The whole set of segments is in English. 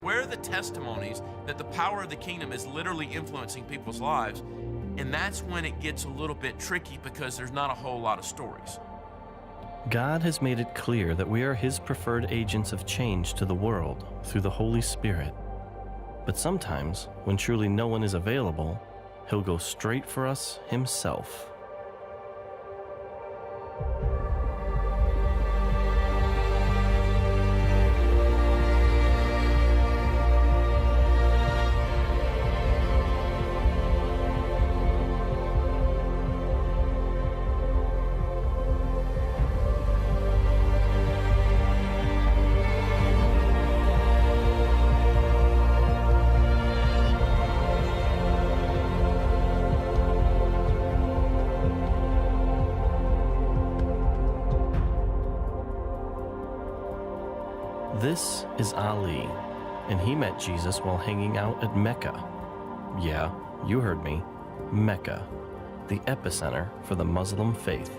Where are the testimonies that the power of the kingdom is literally influencing people's lives? And that's when it gets a little bit tricky because there's not a whole lot of stories. God has made it clear that we are His preferred agents of change to the world through the Holy Spirit. But sometimes, when truly no one is available, He'll go straight for us Himself. This is Ali, and he met Jesus while hanging out at Mecca. Yeah, you heard me, Mecca, the epicenter for the Muslim faith.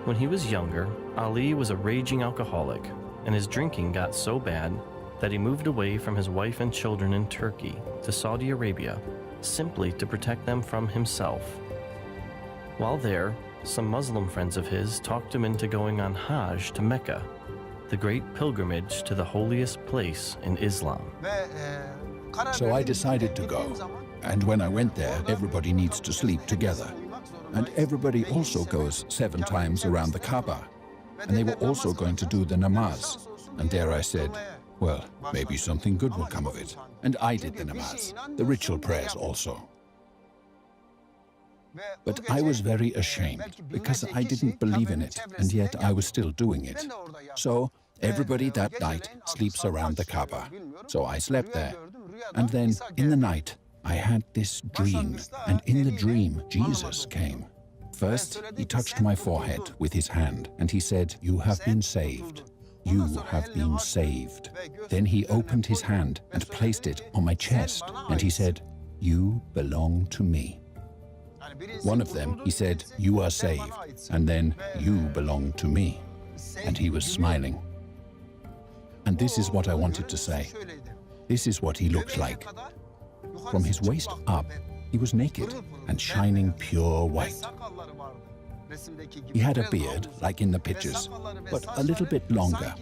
When he was younger, Ali was a raging alcoholic, and his drinking got so bad that he moved away from his wife and children in Turkey to Saudi Arabia, simply to protect them from himself. While there, some Muslim friends of his talked him into going on Hajj to Mecca, the great pilgrimage to the holiest place in Islam. So I decided to go. And when I went there, everybody needs to sleep together. And everybody also goes 7 times around the Kaaba. And they were also going to do the namaz. And there I said, well, maybe something good will come of it. And I did the namaz, the ritual prayers also. But I was very ashamed because I didn't believe in it, and yet I was still doing it. So everybody that night sleeps around the Kaaba. So I slept there. And then in the night, I had this dream, and in the dream, Jesus came. First, he touched my forehead with his hand, and he said, "You have been saved. You have been saved." Then he opened his hand and placed it on my chest, and he said, "You belong to me." One of them, he said, "You are saved," and then, "You belong to me." And he was smiling. And this is what I wanted to say. This is what he looked like. From his waist up, he was naked and shining pure white. He had a beard, like in the pictures, but a little bit longer.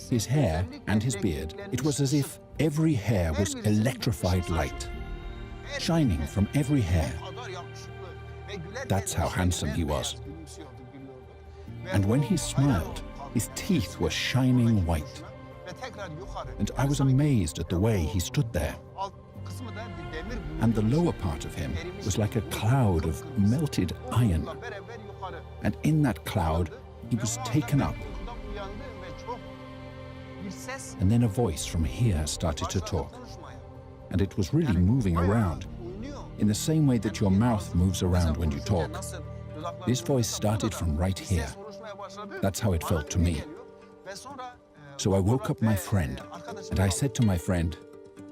His hair and his beard, it was as if every hair was electrified light, shining from every hair. That's how handsome he was. And when he smiled, his teeth were shining white. And I was amazed at the way he stood there. And the lower part of him was like a cloud of melted iron. And in that cloud, he was taken up. And then a voice from here started to talk. And it was really moving around, in the same way that your mouth moves around when you talk. This voice started from right here. That's how it felt to me. So I woke up my friend, and I said to my friend,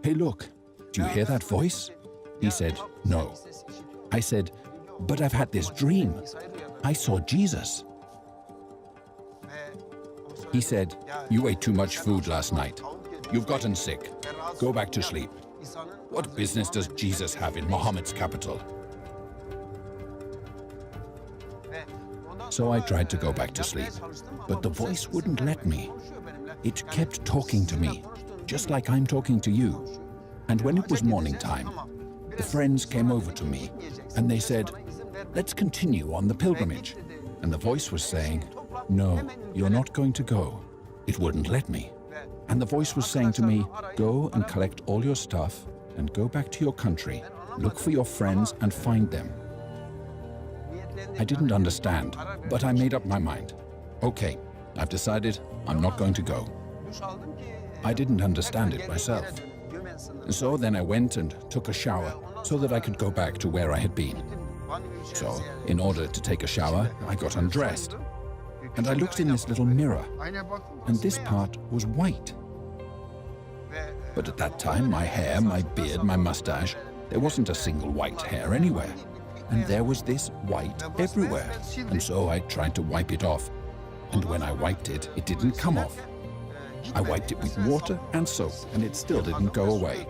"Hey, look, do you hear that voice?" He said, "No." I said, "But I've had this dream. I saw Jesus." He said, "You ate too much food last night. You've gotten sick. Go back to sleep. What business does Jesus have in Muhammad's capital?" So I tried to go back to sleep, but the voice wouldn't let me. It kept talking to me, just like I'm talking to you. And when it was morning time, the friends came over to me, and they said, "Let's continue on the pilgrimage." And the voice was saying, "No, you're not going to go." It wouldn't let me. And the voice was saying to me, "Go and collect all your stuff and go back to your country. Look for your friends and find them." I didn't understand, but I made up my mind. Okay, I've decided I'm not going to go. I didn't understand it myself. So then I went and took a shower so that I could go back to where I had been. So, in order to take a shower, I got undressed. And I looked in this little mirror, and this part was white. But at that time, my hair, my beard, my mustache, there wasn't a single white hair anywhere. And there was this white everywhere. And so I tried to wipe it off. And when I wiped it, it didn't come off. I wiped it with water and soap, and it still didn't go away.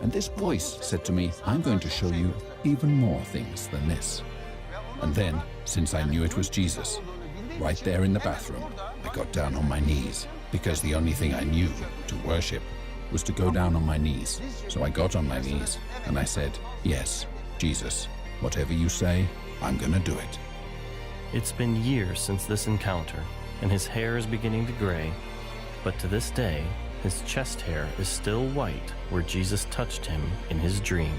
And this voice said to me, I'm going to show you even more things than this. And then, since I knew it was Jesus, right there in the bathroom, I got down on my knees, because the only thing I knew to worship was to go down on my knees. So I got on my knees, and I said, yes, Jesus, whatever you say, I'm gonna do it. It's been years since this encounter, and his hair is beginning to gray, but to this day, his chest hair is still white where Jesus touched him in his dream.